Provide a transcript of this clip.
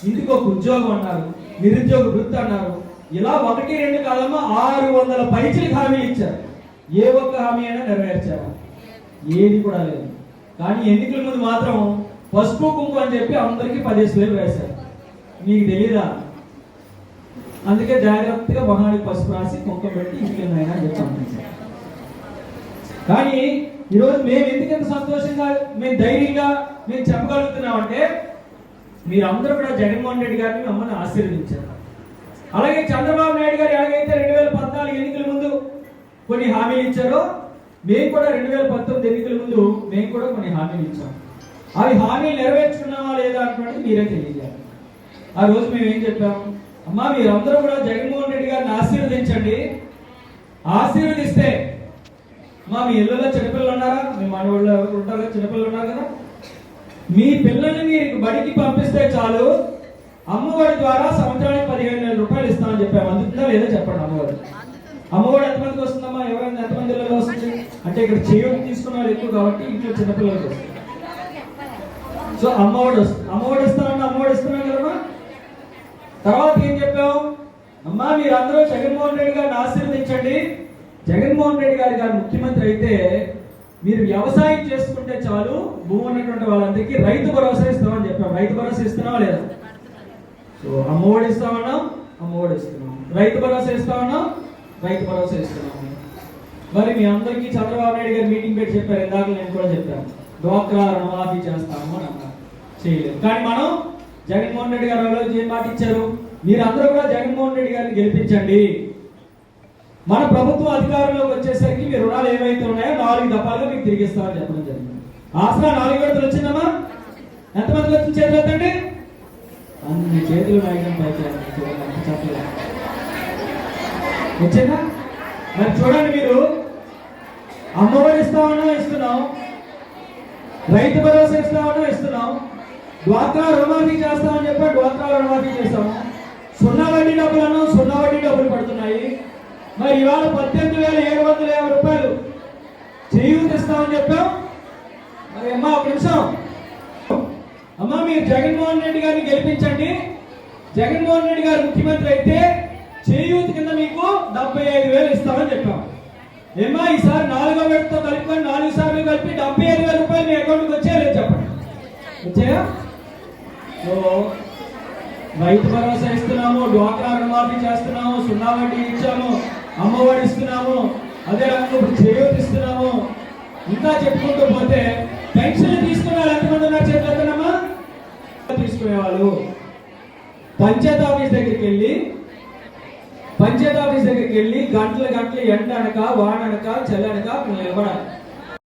ఇంటికి ఒక ఉద్యోగం అన్నారు, నిరుద్యోగ వృత్తి అన్నారు. ఇలా 1-2 కాదమ్మా 600 పైచీలకు హామీలు ఇచ్చారు. ఏ ఒక్క హామీ అయినా నెరవేర్చారా? ఏది కూడా లేదు. కానీ ఎన్నికల ముందు మాత్రం పసుపు కుంకుమ అని చెప్పి అందరికీ 10,000 వేశారు. మీకు తెలీదా? అందుకే జాగ్రత్తగా మొహానికి పసుపు రాసి కుంకుమ పెట్టి ఇంటికి అయినా చెప్పండి. కానీ ఈరోజు మేము ఎందుకంత సంతోషంగా, మేము ధైర్యంగా మేము చెప్పగలుగుతున్నామంటే మీరందరూ కూడా జగన్మోహన్ రెడ్డి గారిని మమ్మల్ని ఆశీర్వదించారు. అలాగే చంద్రబాబు నాయుడు గారు ఎలాగైతే 2014 ఎన్నికల ముందు కొన్ని హామీలు ఇచ్చారో, మేము కూడా 2019 ఎన్నికల ముందు మేము కూడా కొన్ని హామీలు ఇచ్చాం. అవి హామీలు నెరవేర్చుకున్నామా లేదా అన్నటువంటిది మీరే తెలియజేయాలి. ఆ రోజు మేము ఏం చెప్పాము? అమ్మా మీరందరూ కూడా జగన్మోహన్ రెడ్డి గారిని ఆశీర్వదించండి. ఆశీర్వదిస్తే మీ ఇళ్ళలో చిన్నపిల్లలు ఉన్నారా? మీ మనవాళ్ళు ఉంటారు, చిన్నపిల్లలు ఉన్నారు కదా, మీ పిల్లల్ని మీరు బడికి పంపిస్తే చాలు, అమ్మఒడి ద్వారా సంవత్సరానికి 15,000 రూపాయలు ఇస్తామని చెప్పాము. అందుతుందా లేదా చెప్పండి. అమ్మఒడి ఎంతమందికి వస్తుందమ్మా? ఎవరైనా ఎంతమంది ఇళ్ళలో వస్తుంది అంటే ఇక్కడ చేయడం తీసుకున్న వాళ్ళు ఎక్కువ కాబట్టి ఇంట్లో చిన్నపిల్లలకు వస్తుంది. సో అమ్మఒడి వస్తుంది. అమ్మఒడి ఇస్తామన్నా అమ్మఒడి ఇస్తున్నాం కదమ్మా. తర్వాత ఏం చెప్పాము? అమ్మా మీరందరూ జగన్మోహన్ రెడ్డి గారిని ఆశీర్వదించండి. జగన్మోహన్ రెడ్డి గారు ముఖ్యమంత్రి అయితే మీరు వ్యవసాయం చేసుకుంటే చాలు, భూమి ఉన్నటువంటి వాళ్ళందరికీ రైతు భరోసా ఇస్తామని చెప్పాం. రైతు భరోసా ఇస్తున్నావా లేదా? సో అమ్మఒడి ఇస్తామన్నాం, అమ్మఒడి ఇస్తున్నాం. రైతు భరోసా ఇస్తామన్నాం, రైతు భరోసా ఇస్తున్నాము. మరి మీ అందరికీ చంద్రబాబు నాయుడు గారు మీటింగ్ పెట్టి చెప్పారు, ఇందాక నేను కూడా చెప్పాను, డ్వాక్రా రుణమాఫీ చేస్తాము అని అన్నారు. చేయలేదు. కానీ మనం జగన్మోహన్ రెడ్డి గారు ఏం మాట ఇచ్చారు? మీరందరూ కూడా జగన్మోహన్ రెడ్డి గారిని గెలిపించండి. మన ప్రభుత్వం అధికారంలోకి వచ్చేసరికి మీ రుణాలు ఏవైతే ఉన్నాయో 4 దఫాలుగా మీకు తిరిగిస్తామని చెప్పడం జరిగింది. ఆసరా 4 విడతలు వచ్చిందమ్మా. ఎంతమందికి వచ్చిన చేతులు ఎత్తండి. అన్ని చేతులు నాయకం పైకి చెప్పలేదు. వచ్చిందా? మరి చూడండి, మీరు అమ్మఒడి ఇస్తామన్నా ఇస్తున్నాం, రైతు భరోసా ఇస్తామన్నా ఇస్తున్నాం, డ్వాక్రా రుణమాఫీ చేస్తామని చెప్పి డ్వాక్రా రుణమాఫీ చేస్తాము, 0 వడ్డీ డబ్బులు అన్నాం, 0 వడ్డీ డబ్బులు పడుతున్నాయి. మరి ఇవాళ 18,750 రూపాయలు చేయూత ఇస్తామని చెప్పాం. మరి అమ్మా ఒక నిమిషం, అమ్మా మీరు జగన్మోహన్ రెడ్డి గారిని గెలిపించండి. జగన్మోహన్ రెడ్డి గారు ముఖ్యమంత్రి అయితే చేయూత కింద మీకు 75,000 ఇస్తామని చెప్పాం. ఏమ్మా ఈసారి 4వ విడతతో కలుపుకొని 4 సార్లు కలిపి 75,000 రూపాయలు మీ అకౌంట్కి వచ్చాయో చెప్పండి. వచ్చాయా? సో రైతు భరోసా ఇస్తున్నాము, డ్వాక్రా రుణమాఫీ చేస్తున్నాము, 0 వడ్డీ ఇచ్చాము, అమ్మఒడి ఇస్తున్నాము, అదే రకంగా ఇప్పుడు చేయూత ఇస్తున్నాము. ఇంకా చెప్పుకుంటూ పోతే పెన్షన్లు తీసుకునే వాళ్ళు ఎంతమంది ఉన్నారు? చేతులమ్మా తీసుకునేవాళ్ళు పంచాయత్ ఆఫీస్ దగ్గరికి వెళ్ళి గంటలు ఎండ అనక వాన అనక చలి అనక నిలబడాలి.